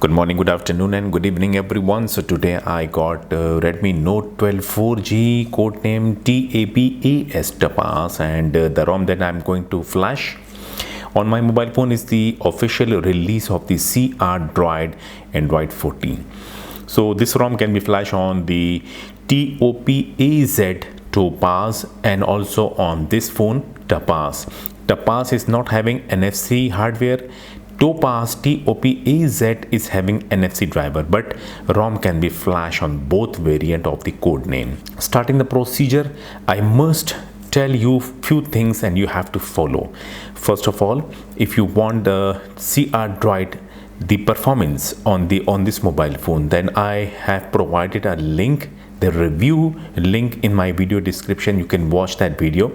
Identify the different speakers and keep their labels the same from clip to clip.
Speaker 1: Good morning, good afternoon, and good evening, everyone. So today I got Redmi Note 12 4G, codename tapas, and the ROM that I'm going to flash on my mobile phone is the official release of the crDroid Android 14. So this ROM can be flashed on the topaz and also on this phone tapas. Tapas is not having NFC hardware. Topaz is having NFC driver, but ROM can be flashed on both variant of the code name. Starting the procedure, I must tell you few things and you have to follow. First of all, if you want the crDroid the performance on this mobile phone, then I have provided a link, the review link in my video description. You can watch that video,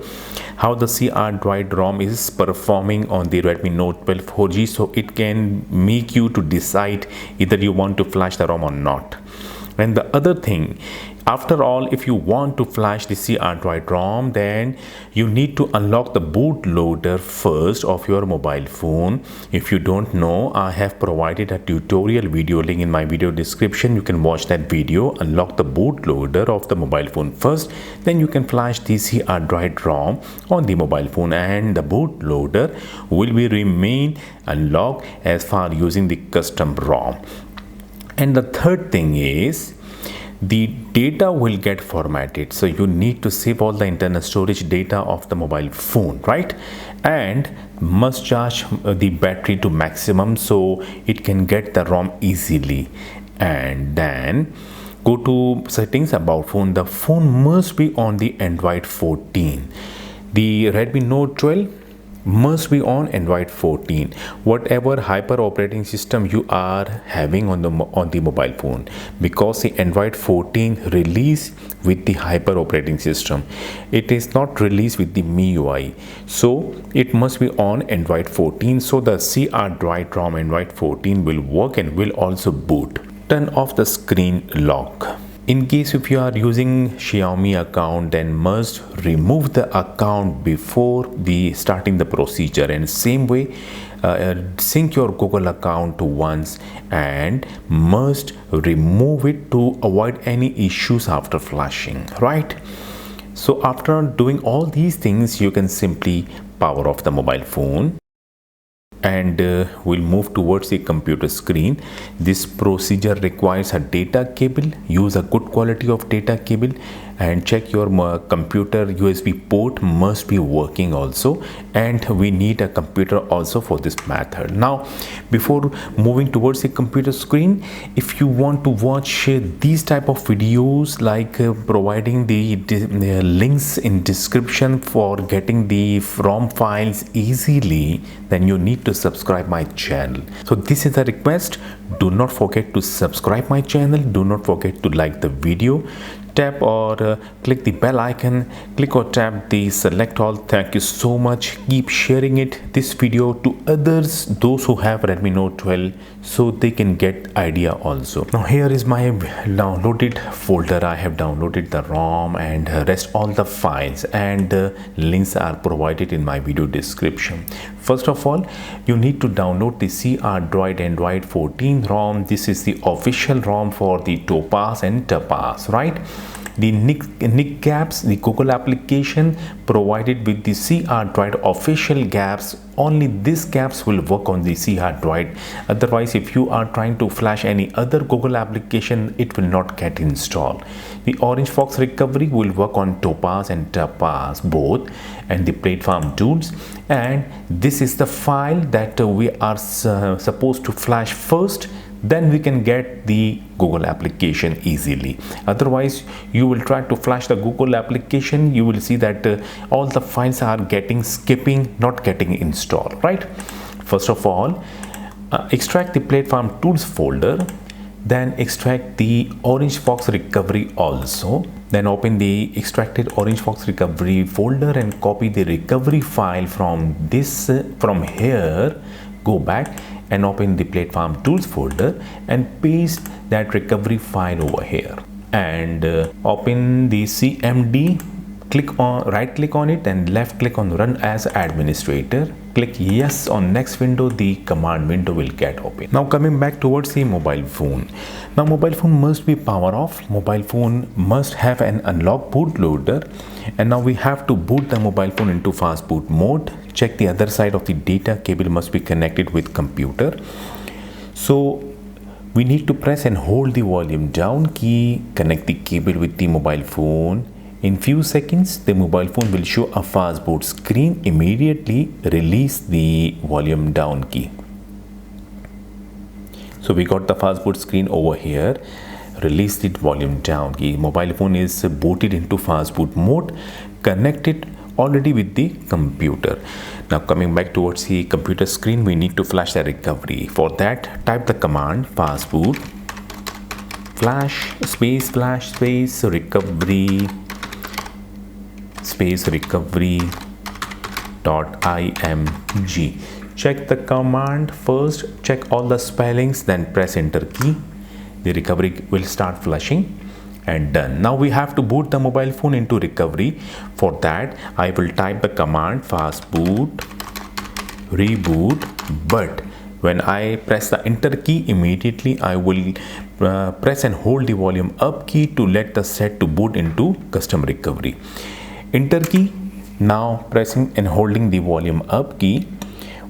Speaker 1: how the crDroid ROM is performing on the Redmi Note 12 4G, so it can make you to decide either you want to flash the ROM or not. And the other thing, after all, if you want to flash the crDroid ROM, then you need to unlock the bootloader first of your mobile phone. If you don't know, I have provided a tutorial video link in my video description. You can watch that video. Unlock the bootloader of the mobile phone first, then you can flash the crDroid ROM on the mobile phone, and the bootloader will be remain unlocked as far using the custom ROM. And the third thing is, the data will get formatted, so you need to save all the internal storage data of the mobile phone, right? And must charge the battery to maximum so it can get the ROM easily. And then go to settings, about phone. The phone must be on the Android 14. The Redmi Note 12 must be on Android 14, whatever hyper operating system you are having on the mobile phone, because the Android 14 release with the hyper operating system, it is not released with the MIUI, so it must be on Android 14. So the crDroid ROM Android 14 will work and will also boot. Turn off the screen lock. In case if you are using Xiaomi account, then must remove the account before the starting the procedure, and same way sync your Google account to once and must remove it to avoid any issues after flashing, right? So after doing all these things, you can simply power off the mobile phone and we'll move towards the computer screen. This procedure requires a data cable. Use a good quality of data cable and check your computer USB port must be working also, and we need a computer also for this method. Now before moving towards the computer screen, if you want to watch these type of videos, like providing the links in description for getting the ROM files easily, then you need to subscribe my channel. So this is a request. Do not forget to subscribe my channel. Do not forget to like the video. Tap or click the bell icon, click or tap the select all. Thank you so much. Keep sharing this video to others, those who have Redmi Note 12, so they can get idea also. Now here is my downloaded folder. I have downloaded the ROM and rest all the files, and links are provided in my video description. First of all, you need to download the crDroid Android 14 ROM. This is the official ROM for the Topaz and Tapas, right? The NikitaSavc, the Google application provided with the crDroid official gaps, only these gaps will work on the crDroid. Otherwise, if you are trying to flash any other Google application, it will not get installed. The Orange Fox recovery will work on Topaz and Tapas both, and the platform tools. And this is the file that we are supposed to flash first, then we can get the Google application easily. Otherwise, you will try to flash the Google application, you will see that all the files are skipping, not getting installed, right? First of all, extract the platform tools folder, then extract the Orange Fox recovery also. Then open the extracted Orange Fox recovery folder and copy the recovery file from here. Go back and open the platform tools folder and paste that recovery file over here, and open the CMD. Right click on it and left click on run as administrator. click yes on next window, the command window will get open. Now coming back towards the mobile phone. Now mobile phone must be power off. Mobile phone must have an unlock bootloader, and now we have to boot the mobile phone into fast boot mode. Check the other side of the data cable must be connected with computer. So we need to press and hold the volume down key, connect the cable with the mobile phone. In few seconds, the mobile phone will show a fast boot screen. Immediately release the volume down key. So we got the fast boot screen over here. Release the volume down key. Mobile phone is booted into fast boot mode, connected already with the computer. Now coming back towards the computer screen, we need to flash the recovery. For that, type the command fastboot flash space recovery .img. Check the command first, check all the spellings, then press enter key. The recovery will start flashing. And done. Now we have to boot the mobile phone into recovery. For that, I will type the command fastboot reboot, but when I press the enter key, immediately I will press and hold the volume up key to let the set to boot into custom recovery. Enter key, now pressing and holding the volume up key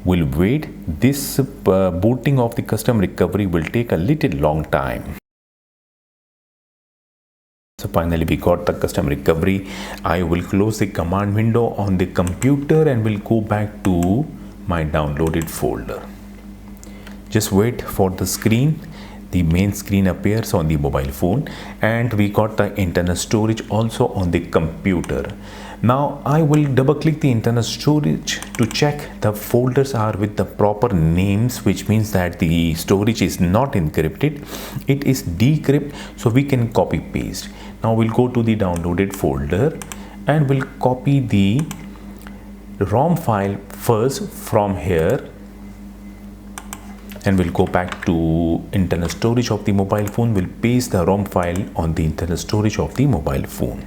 Speaker 1: will wait. This booting of the custom recovery will take a little long time. So finally we got the custom recovery. I will close the command window on the computer and will go back to my downloaded folder. Just wait for the screen. The main screen appears on the mobile phone, and we got the internal storage also on the computer. Now I will double click the internal storage to check the folders are with the proper names, which means that the storage is not encrypted, it is decrypt, so we can copy paste. Now we'll go to the downloaded folder and we'll copy the ROM file first from here, and we'll go back to internal storage of the mobile phone. We'll paste the ROM file on the internal storage of the mobile phone.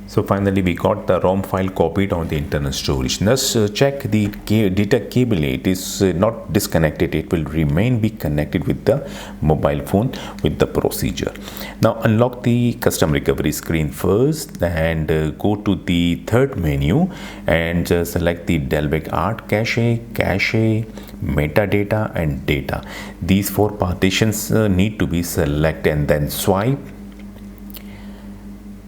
Speaker 1: So finally we got the ROM file copied on the internal storage. Let's check the data cable. It is not disconnected. It will remain be connected with the mobile phone with the procedure. Now unlock the custom recovery screen first, and go to the third menu and select the Delvec Art cache, metadata and data. These four partitions need to be selected, and then swipe.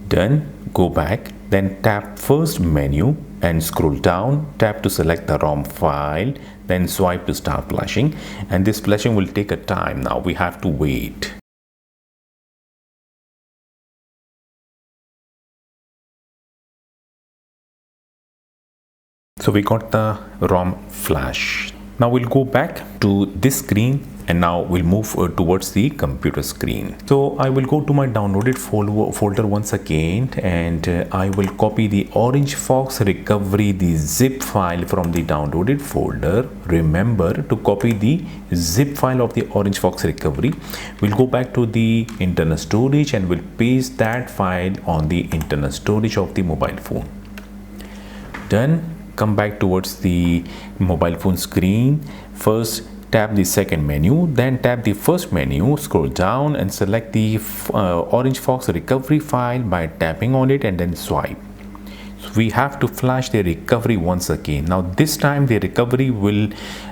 Speaker 1: Done. Go back, then tap first menu and scroll down, tap to select the ROM file, then swipe to start flashing, and this flashing will take a time. Now we have to wait. So we got the ROM flash. Now we'll go back to this screen, and now we'll move towards the computer screen. So I will go to my downloaded folder once again, and I will copy the Orange Fox recovery, the zip file from the downloaded folder. Remember to copy the zip file of the Orange Fox recovery. We'll go back to the internal storage and we'll paste that file on the internal storage of the mobile phone. Done. Come back towards the mobile phone screen. First tap the second menu, then tap the first menu, scroll down and select the Orange Fox recovery file by tapping on it, and then swipe. So we have to flash the recovery once again. Now this time the recovery will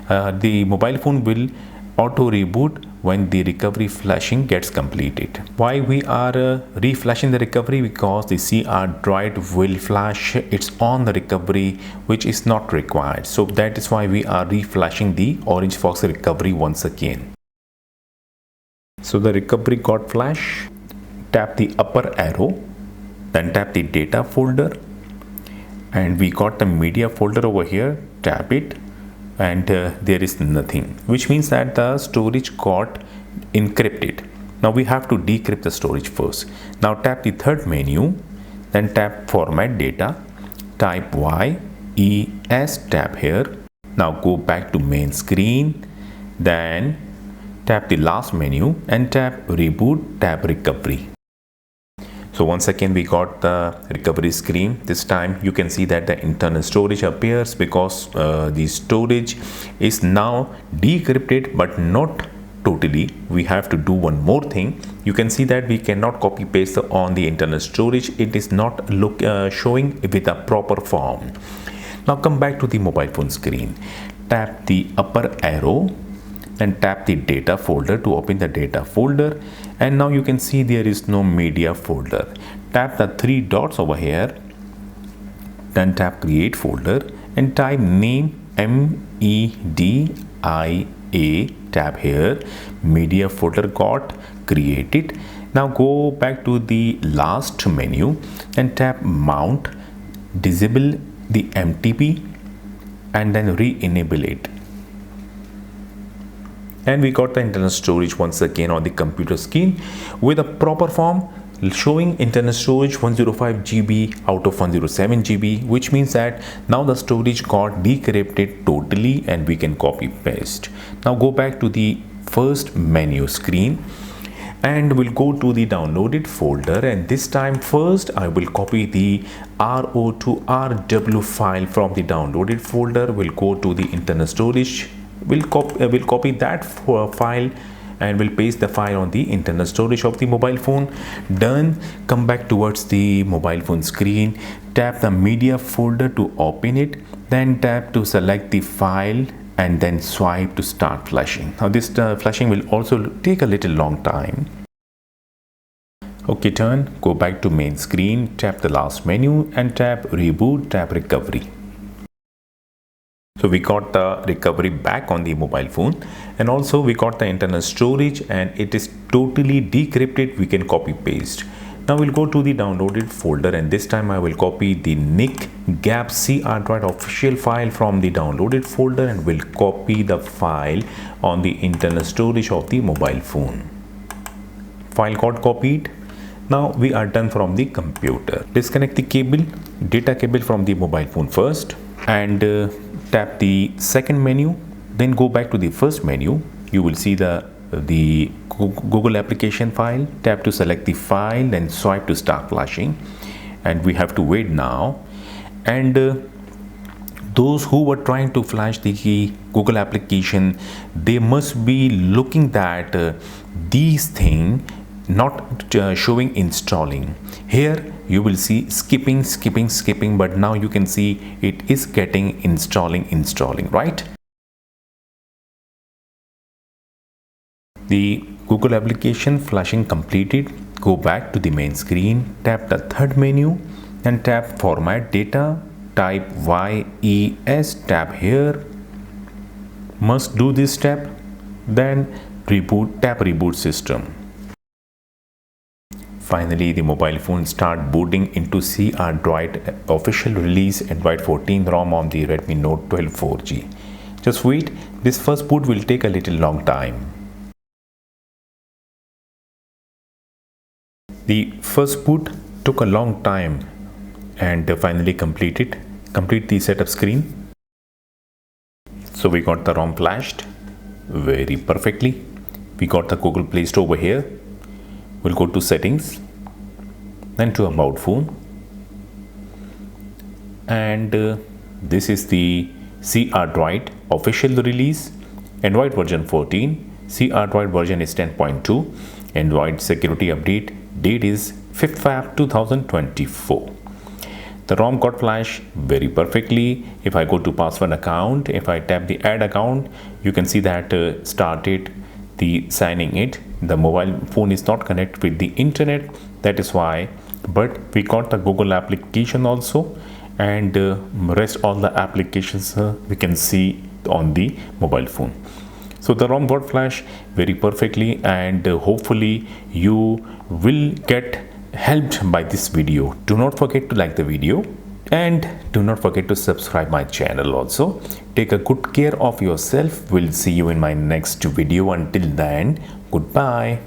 Speaker 1: the mobile phone will auto reboot when the recovery flashing gets completed. Why we are reflashing the recovery? Because the crDroid will flash its on the recovery, which is not required. So that is why we are reflashing the Orange Fox recovery once again. So the recovery got flash. Tap the upper arrow, then tap the data folder, and we got the media folder over here. Tap it, and there is nothing, which means that the storage got encrypted. Now we have to decrypt the storage first. Now tap the third menu, then tap format data, type YES, tap here. Now go back to main screen, then tap the last menu and tap reboot, tap recovery. So once again we got the recovery screen. This time you can see that the internal storage appears because the storage is now decrypted, but not totally. We have to do one more thing. You can see that we cannot copy paste on the internal storage. It is not showing with a proper form. Now come back to the mobile phone screen. Tap the upper arrow and tap the data folder to open the data folder, and now you can see there is no media folder. Tap the three dots over here, then tap create folder and type name media. Tap here, media folder got created. Now go back to the last menu and tap mount, disable the MTP and then re-enable it. And we got the internal storage once again on the computer screen with a proper form showing internal storage 105 GB out of 107 GB, which means that now the storage got decrypted totally and we can copy paste. Now go back to the first menu screen and we'll go to the downloaded folder, and this time first I will copy the RO to RW file from the downloaded folder. We'll go to the internal storage. We'll copy that file and we'll paste the file on the internal storage of the mobile phone. Done. Come back towards the mobile phone screen, tap the media folder to open it, then tap to select the file and then swipe to start flashing. Now this flashing will also take a little long time. Okay, go back to main screen, tap the last menu and tap reboot, tap recovery. So we got the recovery back on the mobile phone, and also we got the internal storage and it is totally decrypted. We can copy paste. Now we'll go to the downloaded folder, and this time I will copy the NikitaSavc crDroid official file from the downloaded folder and will copy the file on the internal storage of the mobile phone. File got copied. Now we are done from the computer. Disconnect the cable, data cable from the mobile phone first, and tap the second menu, then go back to the first menu. You will see the Google application file. Tap to select the file, then swipe to start flashing, and we have to wait now. And those who were trying to flash the Google application, they must be looking that these things not showing installing. Here you will see skipping, but now you can see it is getting installing, right? The Google application flashing completed. Go back to the main screen, tap the third menu and tap format data, type YES, tap here, must do this step, then reboot, tap reboot system. Finally, the mobile phone start booting into crDroid official release Android 14 ROM on the Redmi Note 12 4G. Just wait, this first boot will take a little long time. The first boot took a long time and finally complete the setup screen. So we got the ROM flashed very perfectly. We got the Google Play Store over here. We'll go to settings, then to about phone, and this is the crDroid official release Android version 14. crDroid version is 10.2. Android security update date is 5th Feb 2024. The ROM got flashed very perfectly. If I go to password account, if I tap the add account, you can see that started the signing it. The mobile phone is not connected with the internet, that is why, but we got the Google application also, and rest all the applications we can see on the mobile phone. So the ROM got flashed very perfectly, and hopefully you will get helped by this video. Do not forget to like the video and do not forget to subscribe my channel also. Take a good care of yourself. We'll see you in my next video. Until then, goodbye.